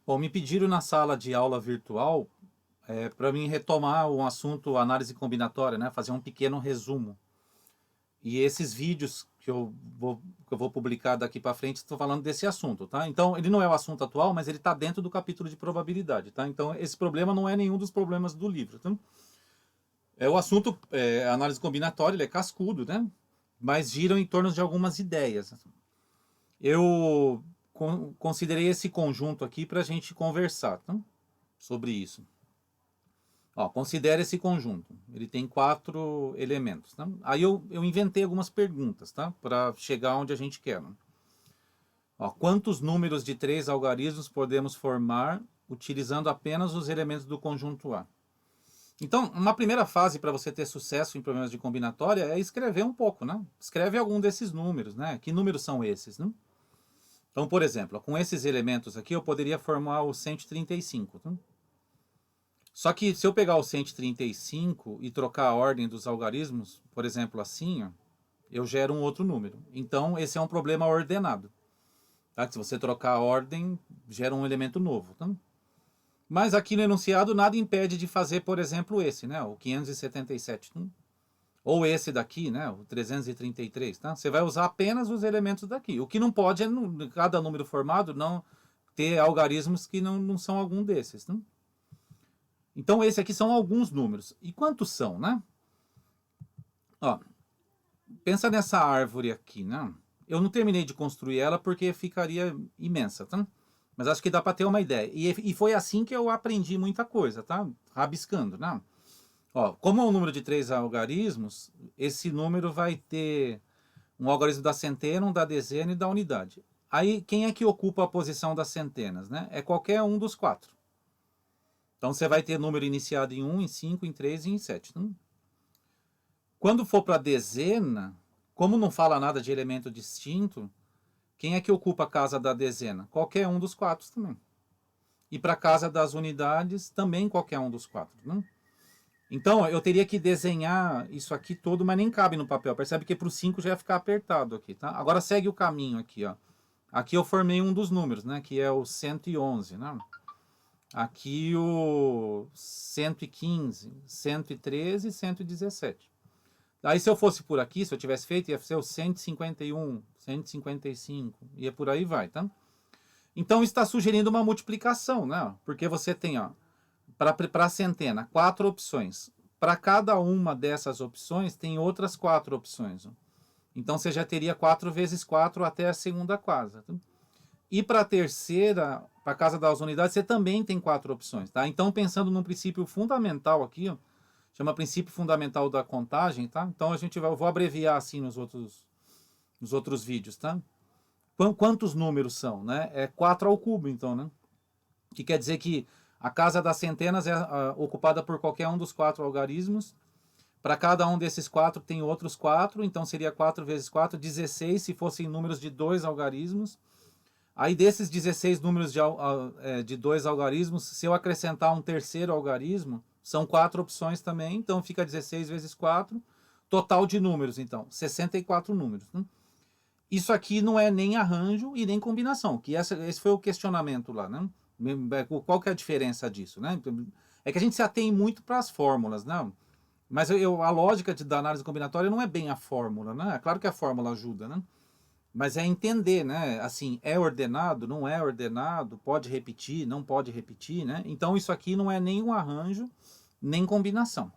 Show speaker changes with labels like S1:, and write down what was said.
S1: Bom, me pediram na sala de aula virtual para mim retomar um assunto análise combinatória, né? Fazer um pequeno resumo. E esses vídeos que eu vou publicar daqui para frente estão falando desse assunto, tá? Então, ele não é o assunto atual, mas ele está dentro do capítulo de probabilidade, tá? Então, esse problema não é nenhum dos problemas do livro, tá? O assunto, análise combinatória, ele é cascudo, né? Mas gira em torno de algumas ideias. Eu considerei esse conjunto aqui para a gente conversar, tá? Sobre isso. Ó, considere esse conjunto. Ele tem 4 elementos. Tá? Aí eu inventei algumas perguntas, tá? Para chegar onde a gente quer. Né? Ó, quantos números de 3 algarismos podemos formar utilizando apenas os elementos do conjunto A? Então, uma primeira fase para você ter sucesso em problemas de combinatória é escrever um pouco, né? Escreve algum desses números, né? Que números são esses, né? Então, por exemplo, com esses elementos aqui eu poderia formar o 135, tá? Só que se eu pegar o 135 e trocar a ordem dos algarismos, por exemplo, assim, ó, eu gero um outro número. Então, esse é um problema ordenado. Tá? Se você trocar a ordem, gera um elemento novo. Tá? Mas aqui no enunciado, nada impede de fazer, por exemplo, esse, né? O 577. Tá? Ou esse daqui, né? O 333. Tá? Você vai usar apenas os elementos daqui. O que não pode é, cada número formado, não ter algarismos que não são algum desses. Tá? Então, esse aqui são alguns números. E quantos são, né? Ó, pensa nessa árvore aqui, né? Eu não terminei de construir ela porque ficaria imensa, tá? Mas acho que dá para ter uma ideia. E foi assim que eu aprendi muita coisa, tá? Rabiscando, né? Ó, como é um número de 3 algarismos, esse número vai ter um algarismo da centena, um da dezena e da unidade. Aí, quem é que ocupa a posição das centenas, né? É qualquer um dos 4. Então, você vai ter número iniciado em 1, em 5, em 3 e em 7. Quando for para a dezena, como não fala nada de elemento distinto, quem é que ocupa a casa da dezena? Qualquer um dos 4 também. E para a casa das unidades, também qualquer um dos 4. Então, eu teria que desenhar isso aqui todo, mas nem cabe no papel. Percebe que para o 5 já ia ficar apertado aqui, tá? Agora segue o caminho aqui, ó. Aqui eu formei um dos números, né? Que é o 111, né? Aqui o 115, 113 e 117. Aí se eu fosse por aqui, se eu tivesse feito, ia ser o 151, 155, e por aí vai, tá? Então está sugerindo uma multiplicação, né? Porque você tem, ó, para a centena, 4 opções. Para cada uma dessas opções, tem outras 4 opções. Ó. Então você já teria 4 vezes 4 até a segunda casa. Tá? E para a terceira, para a casa das unidades, você também tem 4 opções. Tá? Então, pensando num princípio fundamental aqui, ó, chama princípio fundamental da contagem, tá? Então eu vou abreviar assim nos outros vídeos, tá? Quantos números são, né? É 4 ao cubo, então, né? Que quer dizer que a casa das centenas é ocupada por qualquer um dos 4 algarismos. Para cada um desses 4 tem outros 4, então seria 4 vezes 4, 16 se fossem números de 2 algarismos. Aí desses 16 números de 2 algarismos, se eu acrescentar um terceiro algarismo, são 4 opções também, então fica 16 vezes 4. Total de números, então, 64 números. Né? Isso aqui não é nem arranjo e nem combinação, que esse foi o questionamento lá. Né? Qual que é a diferença disso? Né? É que a gente se atém muito para as fórmulas, né? Mas a lógica da análise combinatória não é bem a fórmula, né? É claro que a fórmula ajuda, né? Mas é entender, né? Assim, é ordenado, não é ordenado, pode repetir, não pode repetir, né? Então isso aqui não é nem um arranjo, nem combinação.